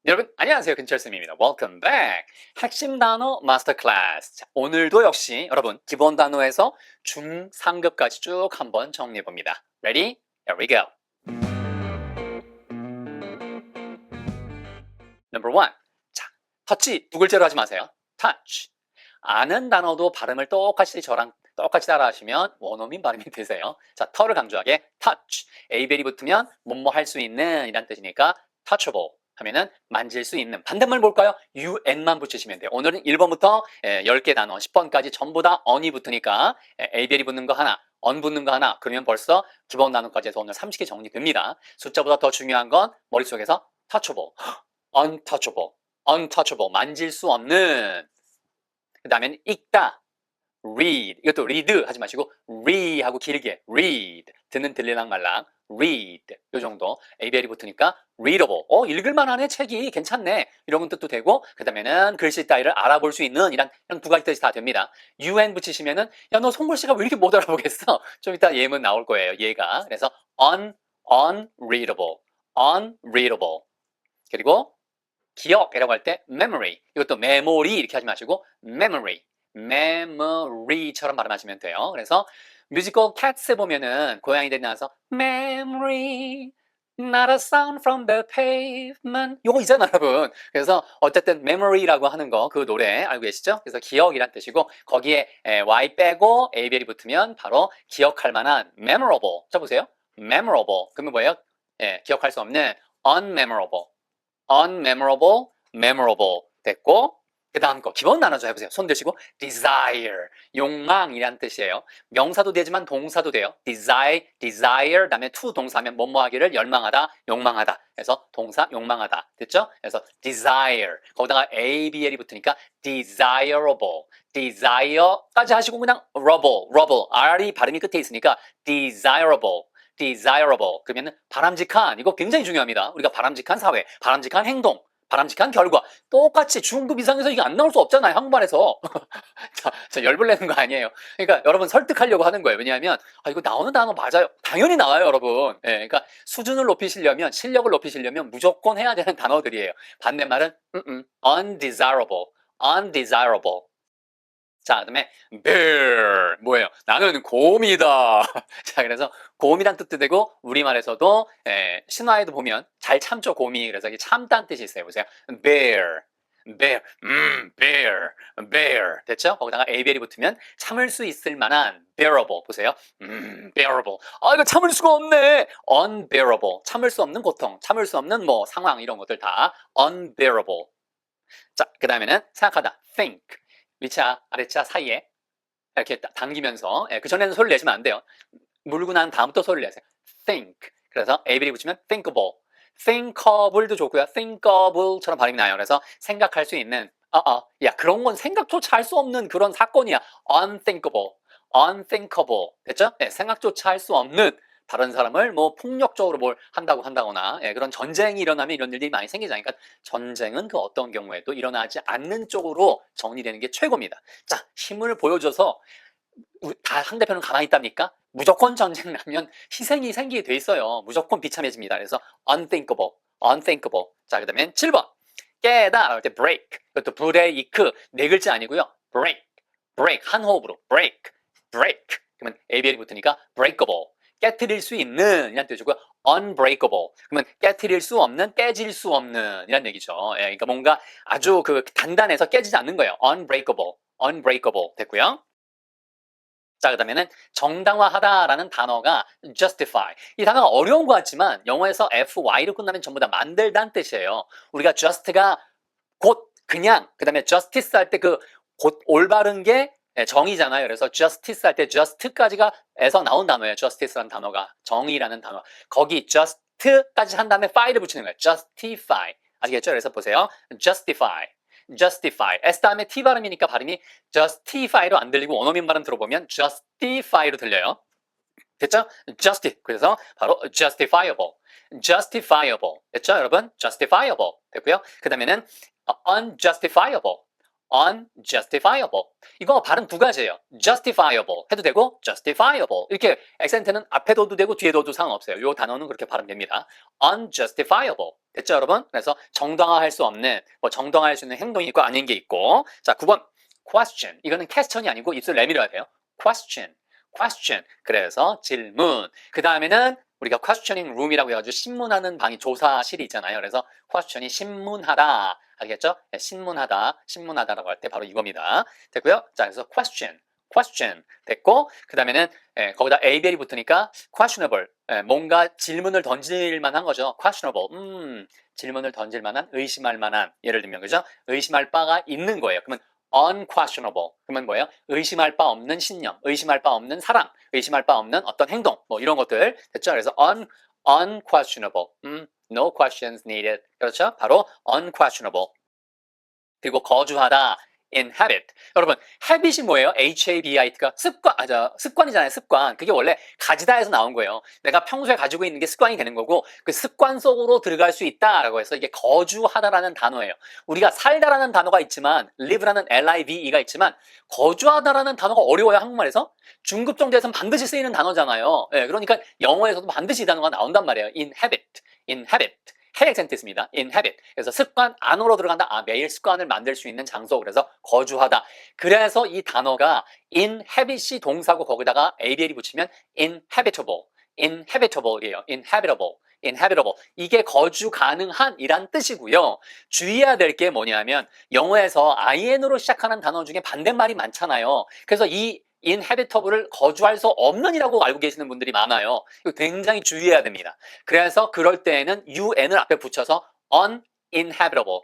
여러분 안녕하세요. 근철쌤입니다. Welcome back. 핵심 단어 마스터 클래스. 자, 오늘도 역시 여러분 기본 단어에서 중상급까지 쭉 한번 정리해 봅니다. Ready? Here we go. Number one. 자, 터치 두 글자로 하지 마세요. touch. 아는 단어도 발음을 똑같이 저랑 똑같이 따라 하시면 원어민 발음이 되세요. 자, 터를 강조하게 touch. 에이벨이 붙으면 뭐뭐 할 수 있는 이란 뜻이니까 touchable. 하면은 만질 수 있는. 반대말 뭘까요? un만 붙이시면 돼요. 오늘은 1번부터 10개 단어, 10번까지 전부 다 on이 붙으니까 ABL이 붙는 거 하나, on 붙는 거 하나, 그러면 벌써 기본 단어까지 해서 오늘 30개 정리됩니다. 숫자보다 더 중요한 건 머릿속에서 touchable, untouchable, untouchable, 만질 수 없는. 그 다음엔 읽다, read. 이것도 read 하지 마시고 re 하고 길게 read. 듣는 들리랑 말랑 read. 요 정도. ABL이 붙으니까 readable. 읽을만 하네 책이 괜찮네. 이런 뜻도 되고 그 다음에는 글씨 따위를 알아볼 수 있는 이런 두 가지 뜻이 다 됩니다. un 붙이시면은 야 너 송글씨가 왜 이렇게 못 알아보겠어? 좀 이따 예문 나올 거예요. 얘가. 그래서 unreadable. unreadable. 그리고 기억이라고 할 때 memory. 이것도 memory 이렇게 하지 마시고 memory. memory처럼 발음하시면 돼요. 그래서 뮤지컬 캣스에 보면은 고양이들이 나와서 memory, not a sound from the pavement. 요거 있잖아요, 여러분. 그래서 어쨌든 memory라고 하는 거 그 노래 알고 계시죠? 그래서 기억이란 뜻이고 거기에 y 빼고 ABL이 붙으면 바로 기억할 만한 memorable. 자 보세요. memorable. 그러면 뭐예요? 기억할 수 없는 unmemorable. unmemorable, memorable 됐고 그 다음 거 기본 나눠서 해보세요. 손 드시고 desire, 욕망이란 뜻이에요. 명사도 되지만 동사도 돼요. desire 다음에 to 동사면 뭐뭐 하기를 열망하다, 욕망하다. 그래서 동사 욕망하다. 됐죠? 그래서 desire 거기다가 ABL이 붙으니까 desirable, desire까지 하시고 그냥 rubble, R이 발음이 끝에 있으니까 desirable. desirable 그러면 바람직한. 이거 굉장히 중요합니다. 우리가 바람직한 사회, 바람직한 행동, 바람직한 결과 똑같이 중급 이상에서 이게 안 나올 수 없잖아요. 한국말에서. 자, 열불 내는 거 아니에요. 그러니까 여러분 설득하려고 하는 거예요. 왜냐하면 이거 나오는 단어 맞아요. 당연히 나와요, 여러분. 그러니까 수준을 높이시려면, 실력을 높이시려면 무조건 해야 되는 단어들이에요. 반대말은 undesirable, undesirable. 자, 그다음에 bear 뭐예요? 나는 곰이다. 자, 그래서 곰이란 뜻도 되고 우리말에서도 신화에도 보면 잘 참죠 곰이. 그래서 이게 참다는 뜻이 있어요. 보세요. bear, bear 됐죠? 거기다가 ABL이 붙으면 참을 수 있을 만한 bearable 보세요. bearable. 이거 참을 수가 없네. unbearable 참을 수 없는 고통, 참을 수 없는 뭐 상황 이런 것들 다 unbearable. 자, 그 다음에는 생각하다 think. 위차, 아래차 사이에 이렇게 당기면서 그 전에는 소리를 내시면 안 돼요. 물고 난 다음부터 소리를 내세요. think. 그래서 AB를 붙이면 thinkable. thinkable도 좋고요. thinkable처럼 발음이 나요. 그래서 생각할 수 있는 야 그런 건 생각조차 할 수 없는 그런 사건이야. unthinkable. unthinkable. 됐죠? 생각조차 할 수 없는 다른 사람을 뭐 폭력적으로 뭘 한다거나 그런 전쟁이 일어나면 이런 일들이 많이 생기잖아요. 그러니까 전쟁은 그 어떤 경우에도 일어나지 않는 쪽으로 정리되는 게 최고입니다. 자, 힘을 보여줘서 다 상대편은 가만히 있답니까? 무조건 전쟁 나면 희생이 생기게 돼 있어요. 무조건 비참해집니다. 그래서 unthinkable, unthinkable. 자, 그 다음에 7번. 깨다 할 때 break. 이것도 브레이크. 네 글자 아니고요. break. 한 호흡으로 break. 그러면 ABL이 붙으니까 breakable. 깨트릴 수 있는 이란 뜻이고요. unbreakable. 그러면 깨트릴 수 없는, 깨질 수 없는 이란 얘기죠. 그러니까 뭔가 아주 그 단단해서 깨지지 않는 거예요. unbreakable 됐고요. 자, 그 다음에는 정당화하다라는 단어가 justify. 이 단어가 어려운 것 같지만 영어에서 fy로 끝나면 전부 다 만들다는 뜻이에요. 우리가 just가 곧 그냥, 그 다음에 justice 할 때 그 곧 올바른 게 정의잖아요. 그래서 justice 할 때 just까지가 에서 나온 단어예요. justice라는 단어가 정의라는 단어. 거기 just까지 한 다음에 fy를 붙이는 거예요. justify. 아시겠죠? 그래서 보세요. justify. S 다음에 T 발음이니까 발음이 justify로 안 들리고 원어민 발음 들어보면 justify로 들려요. 됐죠? 그래서 바로 justifiable. 됐죠, 여러분? justifiable 됐고요. 그 다음에는 unjustifiable. unjustifiable. 이거 발음 두 가지예요. justifiable 해도 되고 justifiable. 이렇게 액센트는 앞에 둬도 되고 뒤에 둬도 상관없어요. 이 단어는 그렇게 발음됩니다. unjustifiable. 됐죠, 여러분? 그래서 정당화할 수 없는, 뭐 정당화할 수 있는 행동이 있고 아닌 게 있고. 자, 9번 question. 이거는 퀘스천이 아니고 입술 내밀어야 돼요. question. question. 그래서 질문. 그 다음에는 우리가 questioning room이라고 해가지고 신문하는 방이 조사실이 있잖아요. 그래서 question이 신문하다. 알겠죠? 네, 신문하다라고 할 때 바로 이겁니다. 됐고요. 자, 그래서 question 됐고, 그 다음에는 거기다 ABL이 붙으니까 questionable, 뭔가 질문을 던질 만한 거죠. questionable, 질문을 던질 만한, 의심할 만한, 예를 들면 그죠? 의심할 바가 있는 거예요. 그러면 unquestionable, 그러면 뭐예요? 의심할 바 없는 신념, 의심할 바 없는 사랑, 의심할 바 없는 어떤 행동, 뭐 이런 것들 됐죠? 그래서 unquestionable, no questions needed. 그렇죠? 바로 unquestionable. 그리고 거주하다, inhabit. 여러분, habit이 뭐예요? habit가 습관이잖아요. 습관. 그게 원래 가지다에서 나온 거예요. 내가 평소에 가지고 있는 게 습관이 되는 거고, 그 습관 속으로 들어갈 수 있다라고 해서 이게 거주하다라는 단어예요. 우리가 살다라는 단어가 있지만, live라는 live가 있지만, 거주하다라는 단어가 어려워요, 한국말에서. 중급 정도에서는 반드시 쓰이는 단어잖아요. 그러니까 영어에서도 반드시 이 단어가 나온단 말이에요. inhabit. 해 액센트 있습니다. inhabit. 그래서 습관 안으로 들어간다. 매일 습관을 만들 수 있는 장소. 그래서 거주하다. 그래서 이 단어가 inhabit이 동사고 거기다가 ABL이 붙이면 inhabitable이에요. inhabitable. 이게 거주 가능한 이란 뜻이고요. 주의해야 될 게 뭐냐면 영어에서 in으로 시작하는 단어 중에 반대말이 많잖아요. 그래서 이 inhabitable을 거주할 수 없는 이라고 알고 계시는 분들이 많아요. 이거 굉장히 주의해야 됩니다. 그래서 그럴 때에는 un을 앞에 붙여서 uninhabitable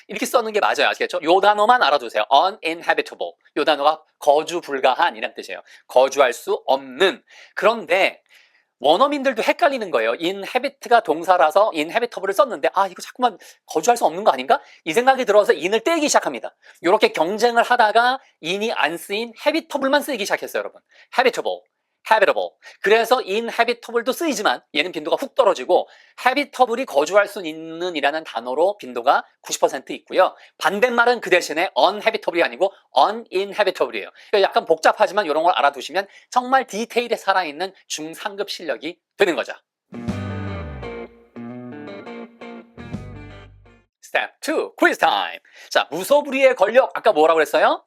이렇게 써는 게 맞아요. 아시겠죠? 요 단어만 알아두세요. uninhabitable. 요 단어가 거주 불가한 이란 뜻이에요. 거주할 수 없는. 그런데 원어민들도 헷갈리는 거예요. inhabit가 동사라서 inhabitable을 썼는데 이거 자꾸만 거주할 수 없는 거 아닌가? 이 생각이 들어서 in을 떼기 시작합니다. 이렇게 경쟁을 하다가 in이 안 쓰인 habitable만 쓰이기 시작했어요, 여러분. habitable. 그래서 inhabitable도 쓰이지만 얘는 빈도가 훅 떨어지고 habitable이 거주할 수 있는 이라는 단어로 빈도가 90% 있고요. 반대말은 그 대신에 uninhabitable이 아니고 uninhabitable이에요. 약간 복잡하지만 이런 걸 알아두시면 정말 디테일에 살아있는 중상급 실력이 되는 거죠. Step 2, quiz time. 자, 무소불위의 권력 아까 뭐라고 그랬어요?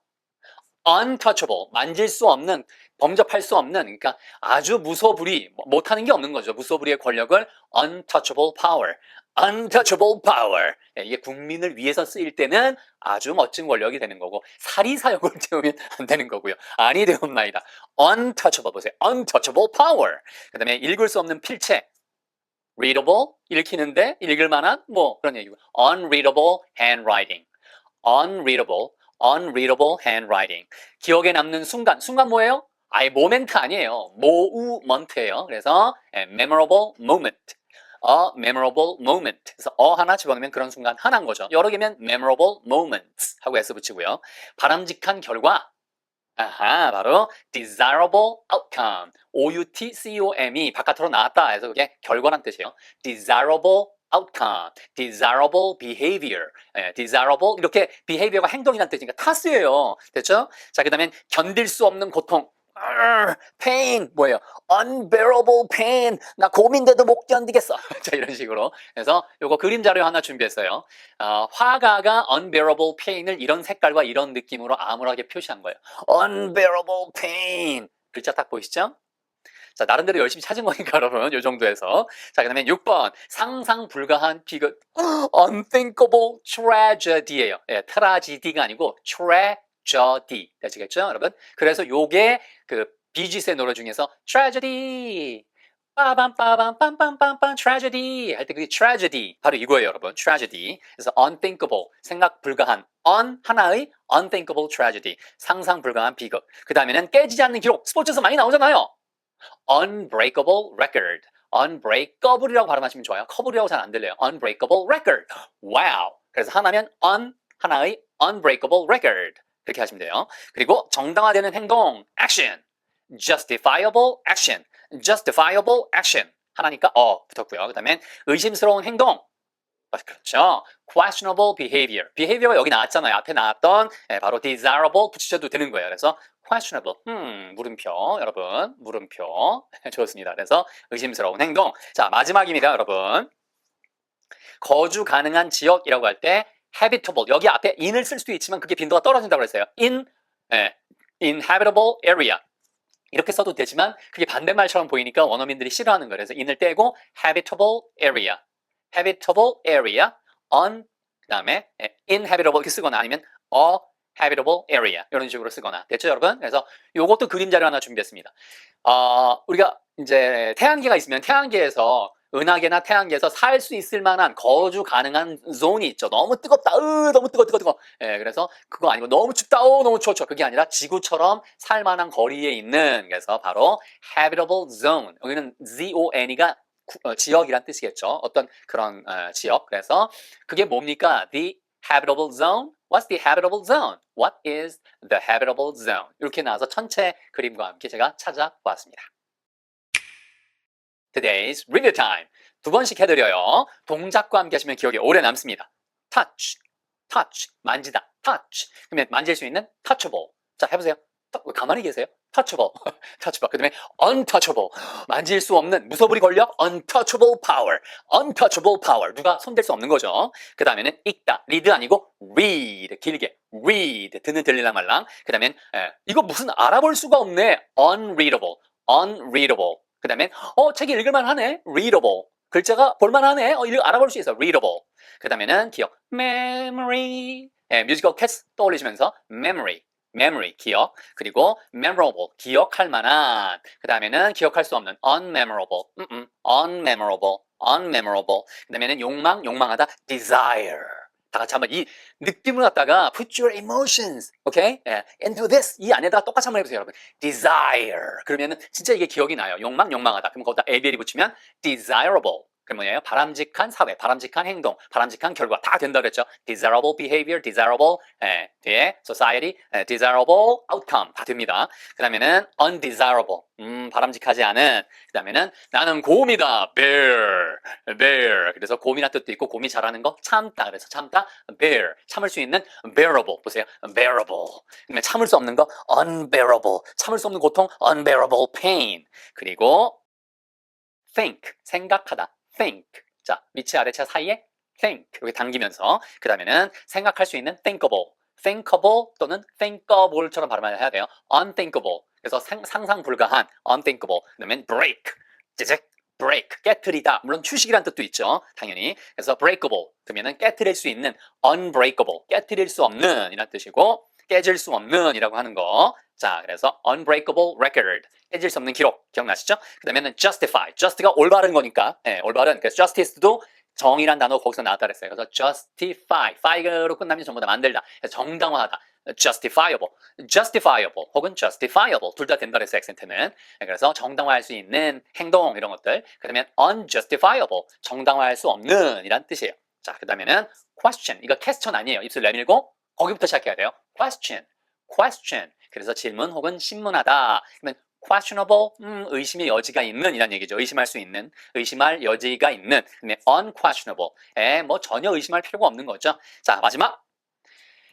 untouchable, 만질 수 없는, 범접할 수 없는, 그러니까 아주 무소불위, 못하는 게 없는 거죠. 무소불위의 권력을 untouchable power. 이게 국민을 위해서 쓰일 때는 아주 멋진 권력이 되는 거고 사리사욕을 태우면 안 되는 거고요. 아니 되옵나이다. untouchable 보세요. untouchable power. 그 다음에 읽을 수 없는 필체. readable, 읽히는데 읽을 만한 뭐 그런 얘기고 unreadable handwriting. unreadable handwriting. 기억에 남는 순간 뭐예요? 모멘트 아니에요. 모우먼트예요. 그래서 memorable moment. A memorable moment. 그래서 하나 집어넣으면 그런 순간 하나인 거죠. 여러 개면 memorable moments 하고 S 붙이고요. 바람직한 결과. 바로 desirable outcome. outcom이 바깥으로 나왔다 해서 그게 결과란 뜻이에요. desirable outcome, desirable behavior, desirable 이렇게 behavior가 행동이란 뜻이니까 타수예요. 됐죠? 자, 그 다음에 견딜 수 없는 고통. pain 뭐예요? unbearable pain. 나 고민돼도 못 견디겠어. 자, 이런 식으로. 그래서 요거 그림 자료 하나 준비했어요. 화가가 unbearable pain을 이런 색깔과 이런 느낌으로 암울하게 표시한 거예요. unbearable pain. 글자 딱 보이시죠? 자, 나름대로 열심히 찾은 거니까 여러분 요 정도에서. 자, 그 다음에 6번 상상 불가한 비극. unthinkable tragedy예요. 트라지디가 아니고 tragedy 되시겠죠, 여러분? 그래서 요게 그 비지스의 노래 중에서 tragedy 빠밤빠밤 tragedy 할 때 그게 tragedy 바로 이거예요, 여러분. tragedy. 그래서 unthinkable 생각 불가한 하나의 unthinkable tragedy 상상 불가한 비극. 그 다음에는 깨지지 않는 기록. 스포츠에서 많이 나오잖아요. unbreakable record. unbreakable이라고 발음하시면 좋아요. 커블이라고 잘 안 들려요. unbreakable record. 와우. 그래서 하나면 하나의 unbreakable record. 그렇게 하시면 돼요. 그리고 정당화되는 행동 action. justifiable action. 하나니까 붙었고요. 그 다음에 의심스러운 행동 그렇죠. questionable behavior. behavior가 여기 나왔잖아요. 앞에 나왔던 바로 desirable 붙이셔도 되는 거예요. 그래서 questionable. 물음표. 여러분. 물음표. 좋습니다. 그래서 의심스러운 행동. 자, 마지막입니다, 여러분. 거주 가능한 지역이라고 할 때 habitable. 여기 앞에 in을 쓸 수도 있지만 그게 빈도가 떨어진다고 그랬어요. inhabitable area. 이렇게 써도 되지만 그게 반대말처럼 보이니까 원어민들이 싫어하는 거예요. 그래서 in을 떼고 habitable area. habitable area on 그다음에 inhabitable 이렇게 쓰거나 아니면 a habitable area 이런 식으로 쓰거나 됐죠, 여러분? 그래서 요것도 그림 자료 하나 준비했습니다. 우리가 이제 태양계가 있으면 태양계에서 은하계나 태양계에서 살 수 있을 만한 거주 가능한 존이 있죠. 너무 뜨겁다. 너무 뜨거. 예, 그래서 그거 아니고 너무 춥다. 너무 추워. 그게 아니라 지구처럼 살 만한 거리에 있는 그래서 바로 habitable zone. 여기는 ZON이가 지역이란 뜻이겠죠. 어떤 그런 지역. 그래서 그게 뭡니까? The habitable zone. What's the habitable zone? What is the habitable zone? 이렇게 나와서 전체 그림과 함께 제가 찾아보았습니다. Today's review time. 2번씩 해드려요. 동작과 함께 하시면 기억에 오래 남습니다. touch, touch, 만지다, touch. 그러면 만질 수 있는 touchable. 자, 해보세요. 왜 가만히 계세요? touchable, touchable. 그 다음에 untouchable. 만질 수 없는 무서불이 권력, untouchable power, untouchable power. 누가 손댈 수 없는 거죠. 그 다음에는 읽다, read 아니고 read, 길게 read, 듣는 들리랑 말랑. 그 다음엔 이거 무슨 알아볼 수가 없네, unreadable, unreadable. 그 다음에 책이 읽을만 하네, readable. 글자가 볼만하네, 알아볼 수 있어, readable. 그 다음에는 기억, memory. 뮤지컬 캣스 떠올리시면서 memory. memory, 기억. 그리고 memorable, 기억할 만한. 그 다음에는 기억할 수 없는 unmemorable, unmemorable, unmemorable. 그 다음에는 욕망, 욕망하다, desire. 다 같이 한번 이 느낌을 갖다가 put your emotions, okay? into this. 이 안에다가 똑같이 한번 해보세요, 여러분. desire. 그러면은 진짜 이게 기억이 나요. 욕망, 욕망하다. 그럼 거기다 ABL이 붙이면 desirable. 그 뭐예요? 바람직한 사회, 바람직한 행동, 바람직한 결과 다 된다 그랬죠. desirable behavior, desirable 뒤에 society, desirable outcome 다 됩니다. 그 다음에는 undesirable, 바람직하지 않은. 그 다음에는 나는 곰이다, bear, bear. 그래서 곰이란 뜻도 있고 곰이 잘하는 거 참다. 그래서 참다, bear. 참을 수 있는 bearable. 보세요, bearable. 그다음에 참을 수 없는 거 unbearable. 참을 수 없는 고통 unbearable pain. 그리고 think, 생각하다. think. 자, 위치 아래차 사이에 think. 여기 당기면서. 그 다음에는 생각할 수 있는 thinkable. thinkable 또는 thinkable처럼 발음을 해야 돼요. unthinkable. 그래서 상상 불가한 unthinkable. 그 다음에 break. 찌직. break. 깨트리다. 물론 휴식이란 뜻도 있죠. 당연히. 그래서 breakable. 그러면은 깨트릴 수 있는 unbreakable. 깨트릴 수 없는 이란 뜻이고 깨질 수 없는 이라고 하는 거. 자, 그래서 unbreakable record. 깨질 수 없는 기록. 기억나시죠? 그 다음에는 justify. just가 올바른 거니까. 올바른. 그래서 justice도 정의란 단어 거기서 나왔다 그랬어요. 그래서 justify. fi로 끝나면 전부 다 만들다. 정당화하다. justifiable. justifiable 혹은 justifiable. 둘 다 된다 그랬어요, 액센트는. 그래서 정당화할 수 있는 행동 이런 것들. 그 다음에 unjustifiable. 정당화할 수 없는 이란 뜻이에요. 자, 그 다음에는 question. 이거 question 아니에요. 입술 내밀고 거기부터 시작해야 돼요. question. question. 그래서 질문 혹은 신문하다. 그러면 questionable, 의심의 여지가 있는 이란 얘기죠. 의심할 수 있는, 의심할 여지가 있는. 근데 unquestionable, 뭐 전혀 의심할 필요가 없는 거죠. 자, 마지막.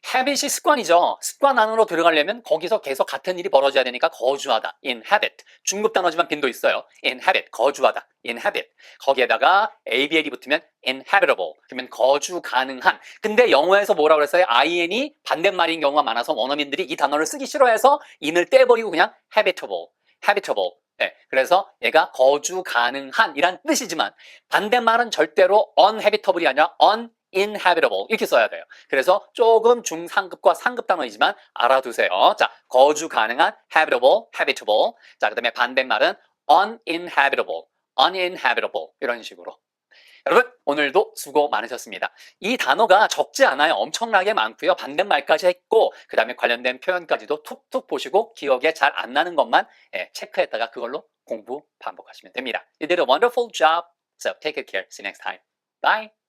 habit이 습관이죠. 습관 안으로 들어가려면 거기서 계속 같은 일이 벌어져야 되니까 거주하다. inhabit. 중급 단어지만 빈도 있어요. inhabit. 거주하다. inhabit. 거기에다가 ABL이 붙으면 inhabitable. 그러면 거주 가능한. 근데 영어에서 뭐라고 그랬어요? in이 반대말인 경우가 많아서 원어민들이 이 단어를 쓰기 싫어해서 in을 떼버리고 그냥 habitable. habitable. 그래서 얘가 거주 가능한 이란 뜻이지만 반대말은 절대로 unabitable이 아니라 uninhabitable 이렇게 써야 돼요. 그래서 조금 중상급과 상급 단어이지만 알아두세요. 자, 거주 가능한 habitable, habitable. 자, 그 다음에 반대말은 uninhabitable, uninhabitable 이런 식으로. 여러분, 오늘도 수고 많으셨습니다. 이 단어가 적지 않아요. 엄청나게 많고요. 반대말까지 했고 그 다음에 관련된 표현까지도 툭툭 보시고 기억에 잘 안 나는 것만 체크했다가 그걸로 공부 반복하시면 됩니다. You did a wonderful job. So take good care. See you next time. Bye.